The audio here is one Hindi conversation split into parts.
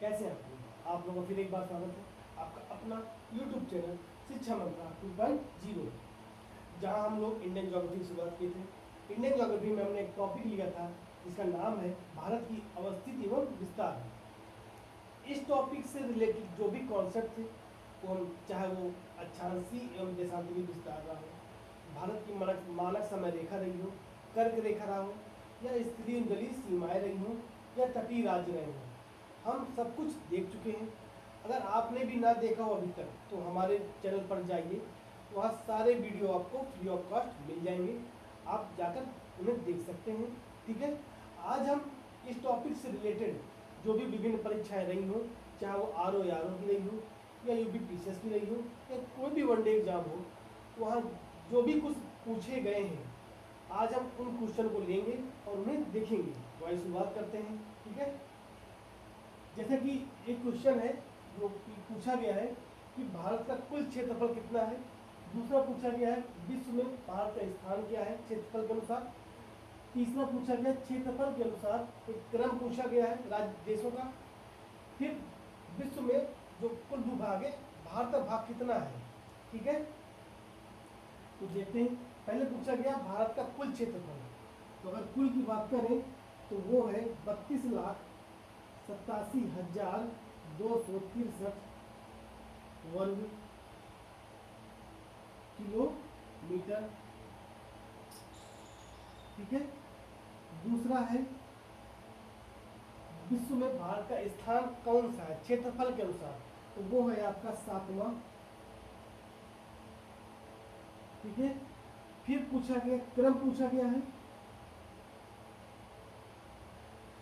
कैसे आप लोगों का फिर एक बार स्वागत है आपका अपना YouTube चैनल शिक्षा मंत्रा 2.0, जहां हम लोग इंडियन ज्योग्राफी की शुरुआत किए थे। इंडियन ज्योग्राफी में हमने एक टॉपिक लिया था जिसका नाम है भारत की अवस्थिति एवं विस्तार। इस टॉपिक से रिलेटेड जो भी कॉन्सेप्ट थे वो हम चाहे वो अक्षांशीय एवं देशांतरी विस्तार रहा हो, भारत की मानक समय रेखा रही हो, कर्क रेखा रहा हो, या स्थिति जलीय सीमाएं रही हो, या तटीय राज्य रहे हों, हम सब कुछ देख चुके हैं। अगर आपने भी ना देखा हो अभी तक तो हमारे चैनल पर जाइए, वहाँ सारे वीडियो आपको फ्री ऑफ कॉस्ट मिल जाएंगे, आप जाकर उन्हें देख सकते हैं। ठीक है, आज हम इस टॉपिक से रिलेटेड जो भी विभिन्न परीक्षाएं रही हों, चाहे वो RO या RO की रही हो, या UPPCS की रही हो, या कोई भी वनडे एग्जाम हो, वहाँ जो भी कुछ पूछे गए हैं आज हम उन क्वेश्चन को लेंगे और उन्हें देखेंगे। तो आइए शुरुआत करते हैं। ठीक है, जैसे कि एक क्वेश्चन है जो पूछा गया है कि भारत का कुल क्षेत्रफल कितना है। दूसरा पूछा गया है विश्व में भारत का स्थान क्या है क्षेत्रफल के अनुसार। तीसरा पूछा गया क्षेत्रफल के अनुसार एक क्रम पूछा गया है राज्य देशों का। फिर विश्व में जो कुल भूभाग है भारत का भाग कितना है। ठीक है, तो देखते हैं। पहले पूछा गया भारत का कुल क्षेत्रफल, तो अगर कुल की बात करें तो वो है 32,87,263 वर्ग किलोमीटर। ठीक है, दूसरा है विश्व में भारत का स्थान कौन सा है क्षेत्रफल के अनुसार, तो वो है आपका 7वां। ठीक है, फिर पूछा गया क्रम पूछा गया है,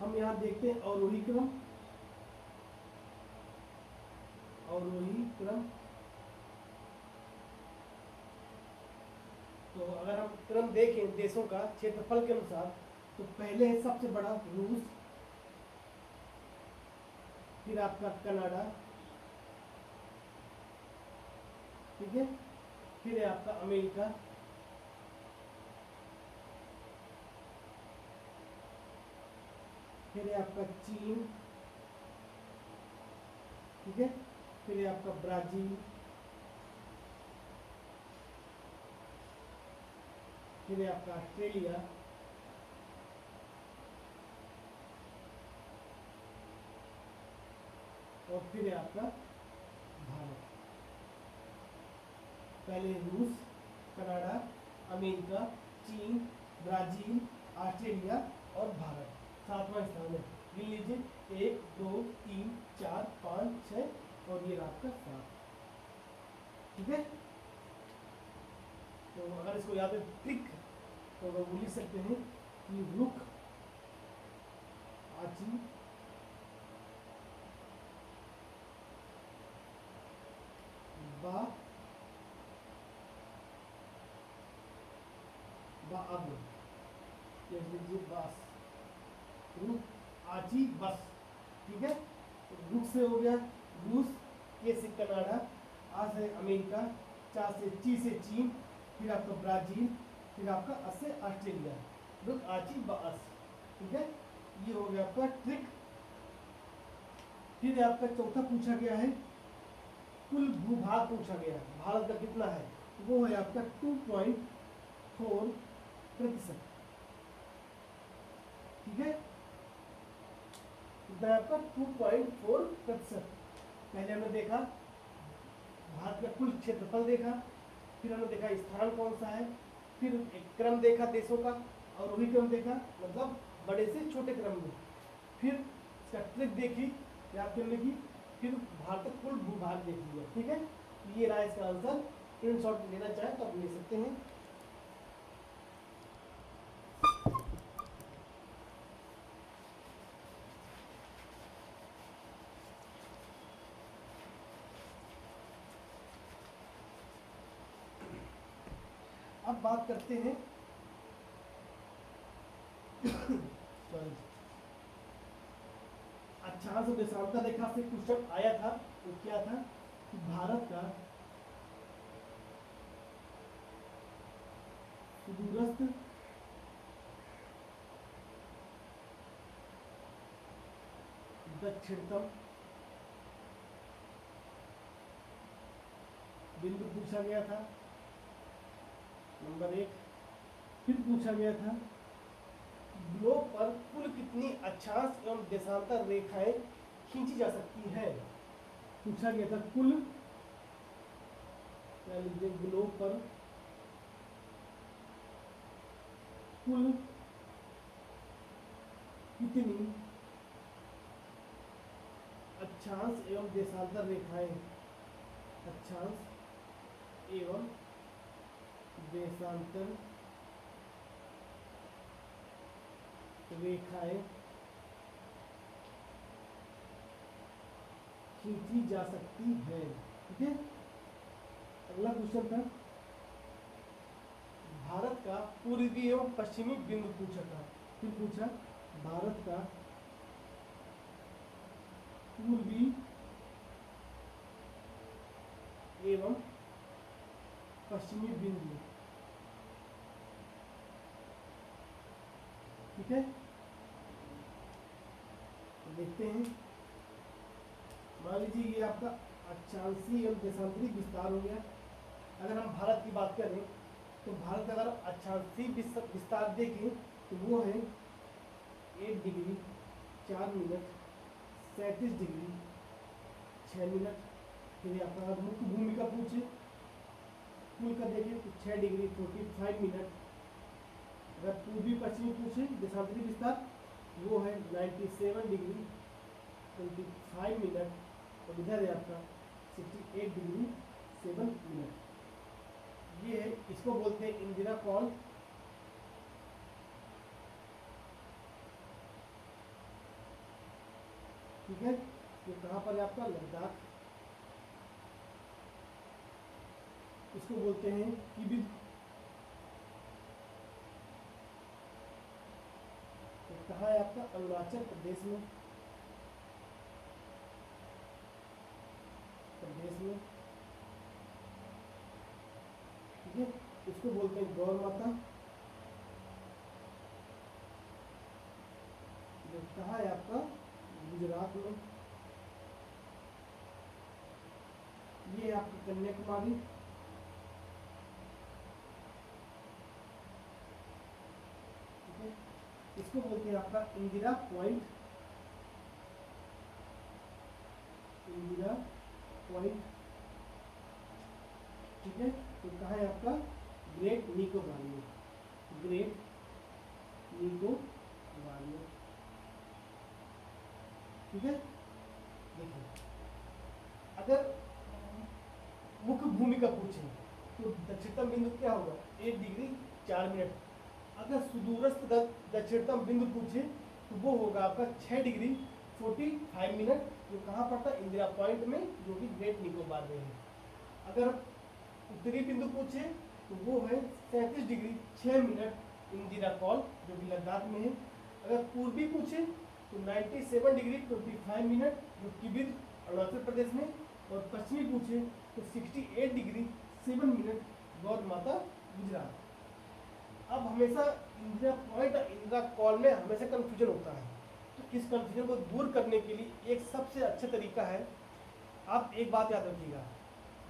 हम यहां देखते हैं अवरोही क्रम, अवरोही क्रम। तो अगर हम क्रम देखें देशों का क्षेत्रफल के अनुसार, तो पहले है सबसे बड़ा रूस, फिर आपका कनाडा। ठीक है, फिर है आपका अमेरिका, फिर है आपका चीन। ठीक है, फिर है आपका ब्राजील, फिर है आपका ऑस्ट्रेलिया, और फिर है आपका भारत। पहले रूस, कनाडा, अमेरिका, चीन, ब्राजील, ऑस्ट्रेलिया और भारत। 7वां स्थान है। गिन लीजिए 1 2 3 4 5 6 और ये आपका 7। ठीक है, तो अगर इसको याद है ट्रिक तो वो लिख सकते हैं कि रुक आची बा अब लिख लीजिए बस, रुक आची बस। ठीक है, तो रुक से हो गया रूस, के से कनाडा, आ से अमेरिका, चा से ची से चीन, फिर आपका ब्राजील, फिर आपका अस से ऑस्ट्रेलिया। रुक आची बस। ठीक है, ये हो गया आपका ट्रिक। फिर आपका चौथा पूछा गया है कुल भूभाग पूछा गया है भारत का कितना है, वो है आपका 2.4%। ठीक है, कितना है आपका 2.4%। पहले हमने देखा भारत का कुल क्षेत्रफल देखा, फिर हमने देखा स्थान कौन सा है, फिर एक क्रम देखा देशों का, और वही क्रम देखा मतलब बड़े से छोटे क्रम में, फिर इसका ट्रिक देखी याद करने की, फिर भारत का कुल भूभाग देख लिया। ठीक है, ये रहा इसका आंसर। प्रिंट शॉट लेना चाहे तो आप ले सकते हैं। अब बात करते हैं सॉरी अक्षांश और देशांतर रेखा से क्वेश्चन आया था। तो क्या था कि भारत का सुदूरस्थ दक्षिणतम बिंदु पूछा गया था, नंबर 1। फिर पूछा गया था ग्लोब पर कुल कितनी अक्षांश एवं देशांतर रेखाएं खींची जा सकती है। पूछा गया था कुल, क्या लीजिए, ग्लोब पर कुल कितनी अक्षांश एवं देशांतर रेखाएं, अक्षांश एवं देशांतर रेखाएं खींची जा सकती है। ठीक है, अगला क्वेश्चन था भारत का पूर्वी एवं पश्चिमी बिंदु पूछा था। फिर पूछा भारत का पूर्वी एवं पश्चिमी बिंदु। ठीक है, तो देखते हैं। मान लीजिए ये आपका अक्षांशीय एवं देशांतरी विस्तार हो गया। अगर हम भारत की बात करें तो भारत का अगर अक्षांशीय विस्तार देखें तो वो है 1 डिग्री 4 मिनट 37 डिग्री 6 मिनट। फिर आपका मुख्य भूमि का पूछे, कुल का देखें तो 6 डिग्री 45 मिनट। अगर पूर्वी पश्चिमी पूछे देशांतरी विस्तार, वो है 97 डिग्री 25 मिनट। और इधर है आपका 68 डिग्री 7 मिनट। ये है, इसको बोलते हैं इंदिरा कॉल। ठीक है, ये कहाँ पर है आपका, लद्दाख। इसको बोलते हैं किबिद। तो कहाँ है आपका, अरुणाचल प्रदेश में, ठीक है। इसको बोलते हैं गौर माता। जो कहाँ है आपका, गुजरात में। ये आपकी कन्याकुमारी। ठीक है, इसको बोलते हैं आपका इंदिरा पॉइंट। इंदिरा पॉइंट। ठीक है, तो कहाँ है आपका, ग्रेट निकोबार में, ग्रेट निकोबार में। ठीक है, देखिए अगर मुख्य भूमि का पूछे तो दक्षिणतम बिंदु क्या होगा, 1 डिग्री 4 मिनट। अगर सुदूरस्थ दक्षिणतम बिंदु पूछे तो वो होगा आपका 6 डिग्री 45 मिनट, जो कहाँ पड़ता है, इंदिरा पॉइंट में, जो कि ग्रेट निकोबार में है। अगर उत्तरी बिंदु पूछे तो वो है 37 डिग्री 6 मिनट, इंदिरा कॉल, जो कि लद्दाख में है। अगर पूर्वी पूछे तो 97 डिग्री 25 मिनट, जो किबिद अरुणाचल प्रदेश में। और पश्चिमी पूछे तो 68 डिग्री 7 मिनट, गौर माता, गुजरात। अब हमेशा इंदिरा पॉइंट और इंदिरा कॉल में हमेशा कंफ्यूजन होता है, तो इस कंफ्यूजन को दूर करने के लिए एक सबसे अच्छा तरीका है, आप एक बात याद रखिएगा,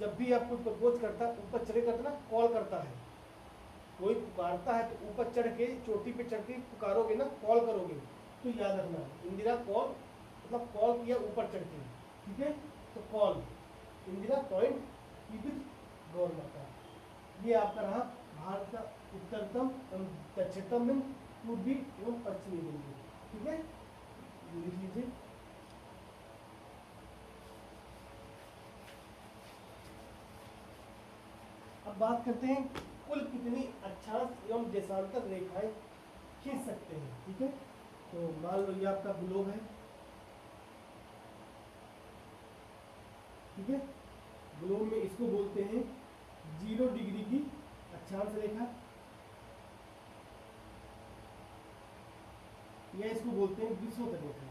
जब भी आपको प्रपोज करता है, ऊपर चढ़ करता ना, कॉल करता है, कोई पुकारता है तो ऊपर चढ़ के, चोटी पे चढ़ के पुकारोगे ना, कॉल करोगे, तो याद रखना इंदिरा कॉल मतलब कॉल किया ऊपर चढ़ के। ठीक है, तो कॉल इंदिरा पॉइंट किबिद गौर माता। ये आपका रहा भारत का उत्तरतम एवं दक्षिणतम बिंदु, पूर्वी एवं पश्चिमी बिंदु। ठीक है, लिख लीजिए। अब बात करते हैं कुल कितनी अक्षांश एवं देशांतर रेखाएं खींच सकते हैं। ठीक है, तो मान लो ये आपका ग्लोब है। ठीक है, ग्लोब में इसको बोलते हैं 0 डिग्री की अक्षांश रेखा, या इसको बोलते हैं विषुवत रेखा।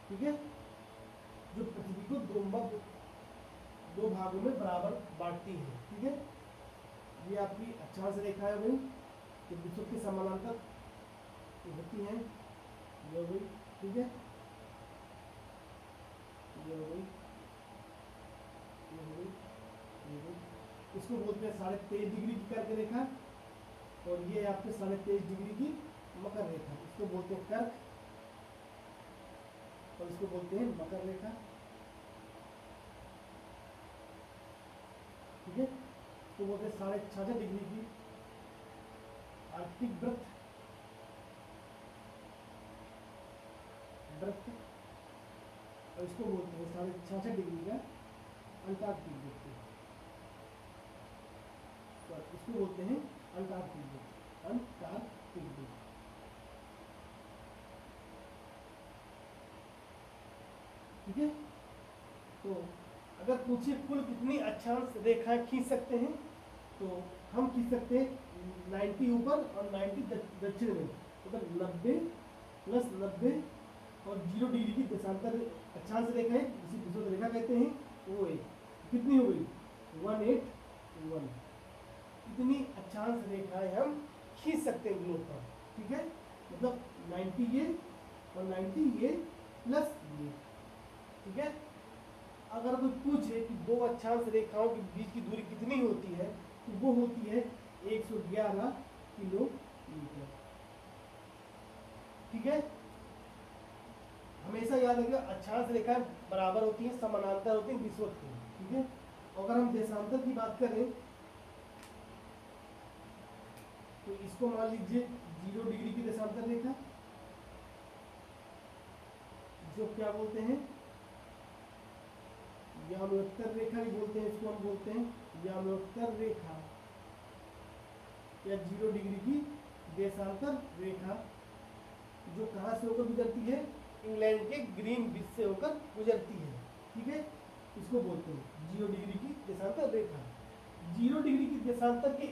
ठीक है, जो पृथ्वी को दो भागों में बराबर बांटती है। ठीक है, ये आपकी अक्षांश रेखा है भाई, जो विश्व के समानांतर होती है, ये हो गई। ठीक है, ये हो गई। इसको बोलते हैं 23.5 डिग्री की कर्क रेखा, और ये है आपके 23.5 डिग्री की मकर रेखा, इसको बोलते हैं कर्क, और इसको बोलते हैं मकर रेखा। ठीक है, तो बोलते हैं 66.5 डिग्री की आर्कटिक वृत्त, और इसको बोलते हैं 66.5 डिग्री का अंटार्कटिक वृत्त, तो इसको बोलते हैं अंटार्कटिक वृत्त, अंटार्कटिक वृत्त। ठीक है, तो अगर पूछे कुल कितनी अक्षांश रेखाएं खींच सकते हैं, तो हम खींच सकते हैं 90 ऊपर और 90 दक्षिण में, मतलब 90 प्लस 90 और 0 डिग्री की देशांतर अक्षांश रेखा है, जिसे विषुवत रेखा कहते हैं, वो एक कितनी हो गई 181। इतनी अक्षांश रेखाएं हम खींच सकते हैं ग्लोब पर। ठीक है, मतलब 90 ये और 90 ये प्लस ये। ठीक है, अगर कोई पूछे कि दो अक्षांश रेखाओं के बीच की दूरी कितनी होती है, तो वो होती है 111 किलोमीटर। ठीक है, हमेशा याद रखिएगा अक्षांश रेखाएं बराबर होती हैं, समानांतर होती हैं विषुवत की। ठीक है, अगर हम देशांतर की बात करें तो इसको मान लीजिए 0 डिग्री की देशांतर रेखा, जो क्या बोलते हैं याम्योत्तर रेखा भी बोलते हैं, इसको हम बोलते हैं याम्योत्तर रेखा, या 0 डिग्री की देशांतर रेखा, जो कहाँ से होकर गुजरती है, इंग्लैंड के ग्रीनविच से होकर गुजरती है। ठीक है, इसको बोलते हैं 0 डिग्री की देशांतर रेखा। 0 डिग्री की देशांतर के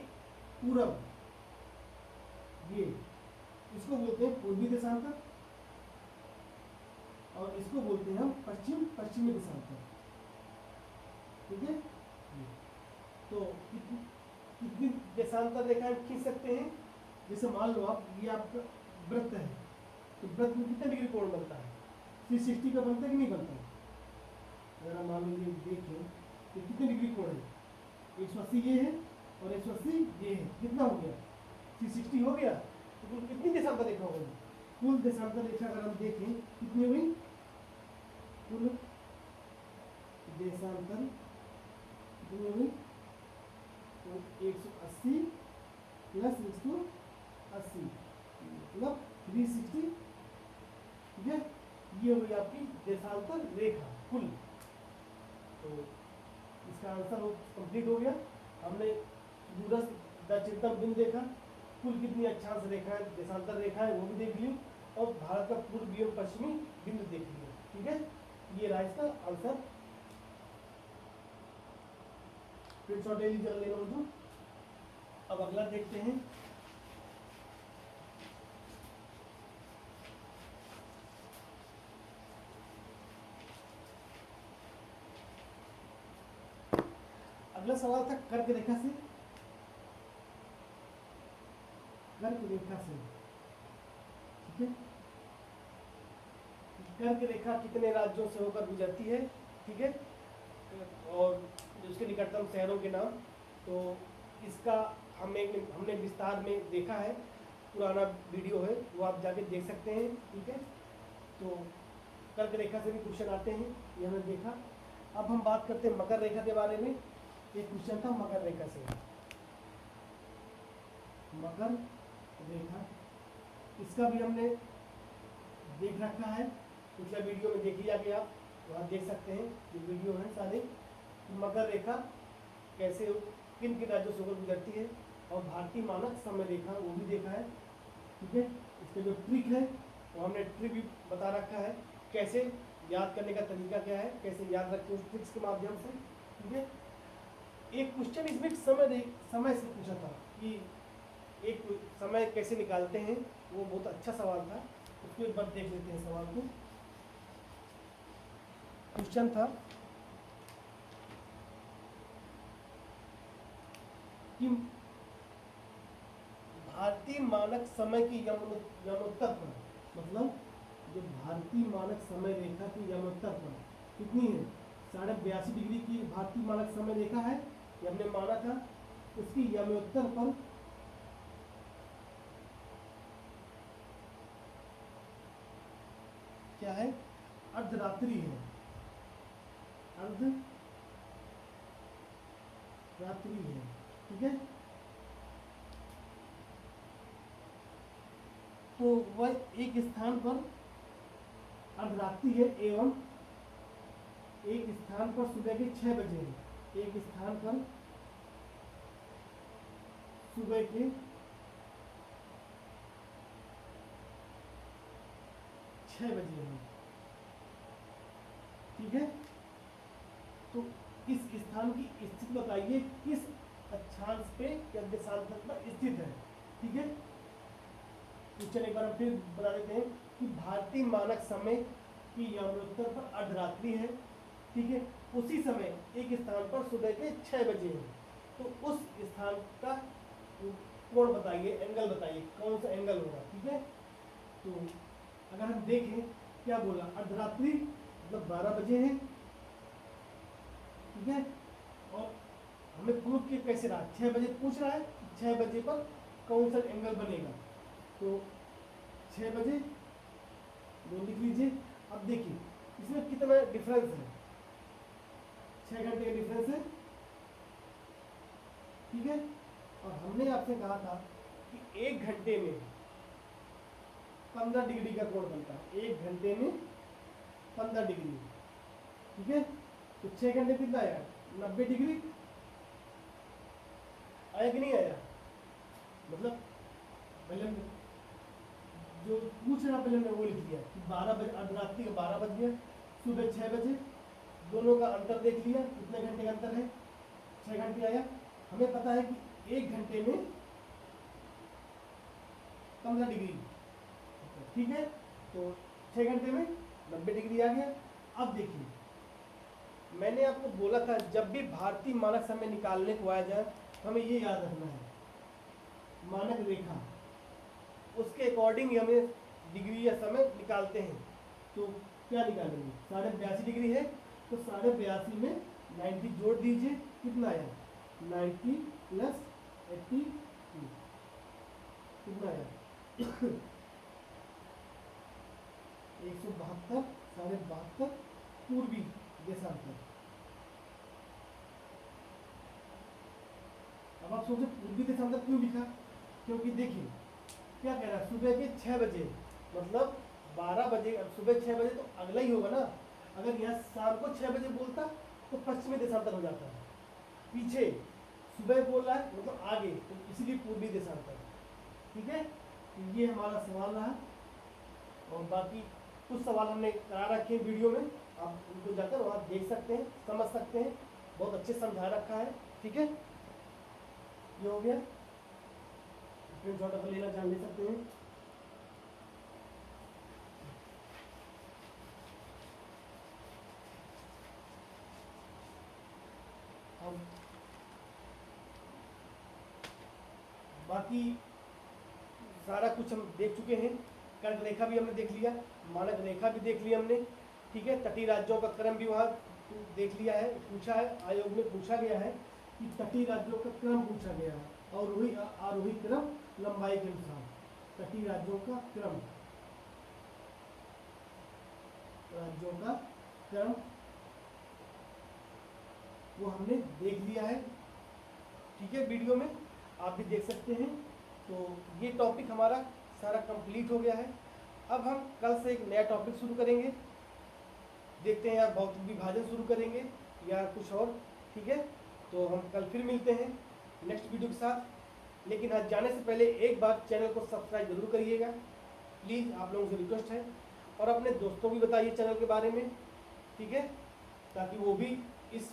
पूरब ये, इसको बोलते हैं पूर्वी देशांतर, और इसको बोलते हैं हम पश्चिमी देशांतर। ठीक है, तो कितनी देशांतर रेखाएं खींच सकते हैं, जैसे मान लो आप, ये आपका वृत्त है, तो वृत्त में कितना डिग्री कोण बनता है, 360 का बनता है कि नहीं बनता है। अगर हम मान लीजिए देखें तो कितने डिग्री कोण है, 180 ये है और 180 ये है, कितना हो गया 360 हो गया। तो कुल कितनी देशांतर रेखा होगी, कुल देशांतर रेखा अगर हम देखें कितनी हुई, कुल देशांतर कितनी हुई, तो 180 प्लस 180 मतलब 360। ठीक है, ये हुई आपकी देशांतर रेखा कुल। तो इसका आंसर कंप्लीट हो गया। हमने दूरस्थ दक्षिणतम बिंदु देखा, कुल कितनी अक्षांश रेखा है, देशांतर रेखा है वो भी देख ली, और भारत का पूर्वी एवं पश्चिमी बिंदु देख लिया। ठीक है, ये रहा इसका आंसर। फिर शॉर्ट डेली जल लेना मुझे। अब अगला देखते हैं। अगला सवाल था कर्क रेखा से, कर्क रेखा से। ठीक है, कर्क रेखा कितने राज्यों से होकर गुजरती है। ठीक है, और उसके निकटतम शहरों के नाम, तो इसका हमने विस्तार में देखा है, पुराना वीडियो है वो आप जाके देख सकते हैं। ठीक है, तो कर्क रेखा से भी क्वेश्चन आते हैं, ये हमने देखा। अब हम बात करते हैं मकर रेखा के बारे में। एक क्वेश्चन था मकर रेखा से, मकर रेखा, इसका भी हमने देख रखा है, पिछला वीडियो में देख लिया गया, वहाँ देख सकते हैं, ये वीडियो है सारे। मकर रेखा कैसे किन किन राज्यों से होकर गुजरती है, और भारतीय मानक समय रेखा वो भी देखा है। ठीक है, इसका जो ट्रिक है वो हमने ट्रिक भी बता रखा है, कैसे याद करने का तरीका क्या है, कैसे याद रखें उस ट्रिक्स के माध्यम से। ठीक है, एक क्वेश्चन इसमें समय से पूछा था कि एक समय कैसे निकालते हैं, वो बहुत अच्छा सवाल था, उसको एक बार देख लेते हैं सवाल को। क्वेश्चन था कि भारतीय मानक समय की यमोत्तर पर, मतलब जो भारतीय मानक समय रेखा की यमोत्तर पर कितनी है, 82.5 डिग्री की भारतीय मानक समय रेखा है, ये हमने माना था, उसकी यमोत्तर पर क्या है, अर्धरात्रि है, अर्धरात्रि है, ठीक है। तो वह एक स्थान पर अर्धरात्रि है एवं एक स्थान पर सुबह के 6 बजे है, एक स्थान पर सुबह के 6 बजे है, ठीक है। तो इस स्थान की स्थिति बताइए किस अक्षांश पे या देशांतर पर स्थित है, ठीक है। तो चलिए एक बार हम फिर बता देते हैं कि भारतीय मानक समय की यमोत्तर पर अर्धरात्रि है, ठीक है। उसी समय एक स्थान पर सुबह के 6 बजे है, तो उस स्थान का कोण बताइए, एंगल बताइए, कौन सा एंगल होगा, ठीक है। तो अगर हम देखें क्या बोला, अर्धरात्रि मतलब 12 बजे है, ठीक है। और हमें प्रूफ के कैसे रहा, 6 बजे पूछ रहा है, 6 बजे पर कौन सा एंगल बनेगा, तो 6 बजे 2 लिख लीजिए। अब देखिए इसमें कितना डिफरेंस है, 6 घंटे का डिफरेंस है, ठीक है। और हमने आपसे कहा था कि 1 घंटे में 15 डिग्री का कोण बनता है, 1 घंटे में 15 डिग्री, ठीक है। तो 6 घंटे कितना आया, 90 डिग्री आया कि नहीं आया। मतलब पहले जो पूछ रहा पहले हमने वो लिख लिया कि 12 बजे, अर्धरात्रि का 12 बज गया, सुबह 6 बजे, दोनों का अंतर देख लिया, कितने घंटे का अंतर है, 6 घंटे आया। हमें पता है कि 1 घंटे में 15 डिग्री, ठीक है। तो 6 घंटे में 90 डिग्री आ गया। अब देखिए मैंने आपको बोला था जब भी भारतीय मानक समय निकालने को आया जाए तो हमें ये याद रखना है, मानक रेखा, उसके अकॉर्डिंग ही हमें डिग्री या समय निकालते हैं। तो क्या निकालेंगे, 82.5 डिग्री है, तो 82.5 में 90 जोड़ दीजिए, कितना आया, 90 प्लस 80 कितना आया 172, 72.5 पूर्वी देशांतर। अब आप सोचो पूर्वी देशांतर क्यों लिखा, क्योंकि देखिए क्या कह रहा है, सुबह के 6 बजे मतलब 12 बजे, अब सुबह 6 बजे तो अगला ही होगा ना। अगर यहाँ शाम को 6 बजे बोलता तो पश्चिमी देशांतर हो जाता है, पीछे सुबह बोल रहा है मतलब आगे, तो इसलिए पूर्वी देशांतर, ठीक है। तो ये हमारा सवाल रहा, और बाकी कुछ सवाल हमने करा रखे हैं वीडियो में, आप उनको जाकर वहाँ देख सकते हैं, समझ सकते हैं, बहुत अच्छे समझा रखा है, ठीक है। ये हो गया, स्क्रीनशॉट अगर लेना जान ले सकते हैं। अब बाकी सारा कुछ हम देख चुके हैं, कर्क रेखा भी हमने देख लिया, मानक रेखा भी देख लिया हमने, ठीक है। तटीय राज्यों का क्रम भी वहाँ देख लिया है, पूछा है, आयोग में पूछा गया है कि तटीय राज्यों का क्रम पूछा गया है, और वही आरोही क्रम लंबाई के अनुसार, तटीय राज्यों का क्रम, राज्यों का क्रम वो हमने देख लिया है, ठीक है। वीडियो में आप भी देख सकते हैं। तो ये टॉपिक हमारा सारा कंप्लीट हो गया है। अब हम कल से एक नया टॉपिक शुरू करेंगे, देखते हैं या भौतिक विभाजन शुरू करेंगे या कुछ और, ठीक है। तो हम कल फिर मिलते हैं नेक्स्ट वीडियो के साथ। लेकिन आज जाने से पहले एक बार चैनल को सब्सक्राइब जरूर करिएगा, प्लीज़, आप लोगों से रिक्वेस्ट है। और अपने दोस्तों को भी बताइए चैनल के बारे में, ठीक है, ताकि वो भी इस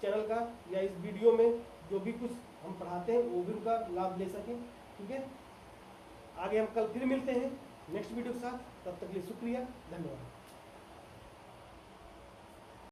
चैनल का या इस वीडियो में जो भी कुछ हम पढ़ाते हैं वो भी उनका लाभ ले सकें, ठीक है। आगे हम कल फिर मिलते हैं नेक्स्ट वीडियो के साथ, तब तक के लिए शुक्रिया, धन्यवाद।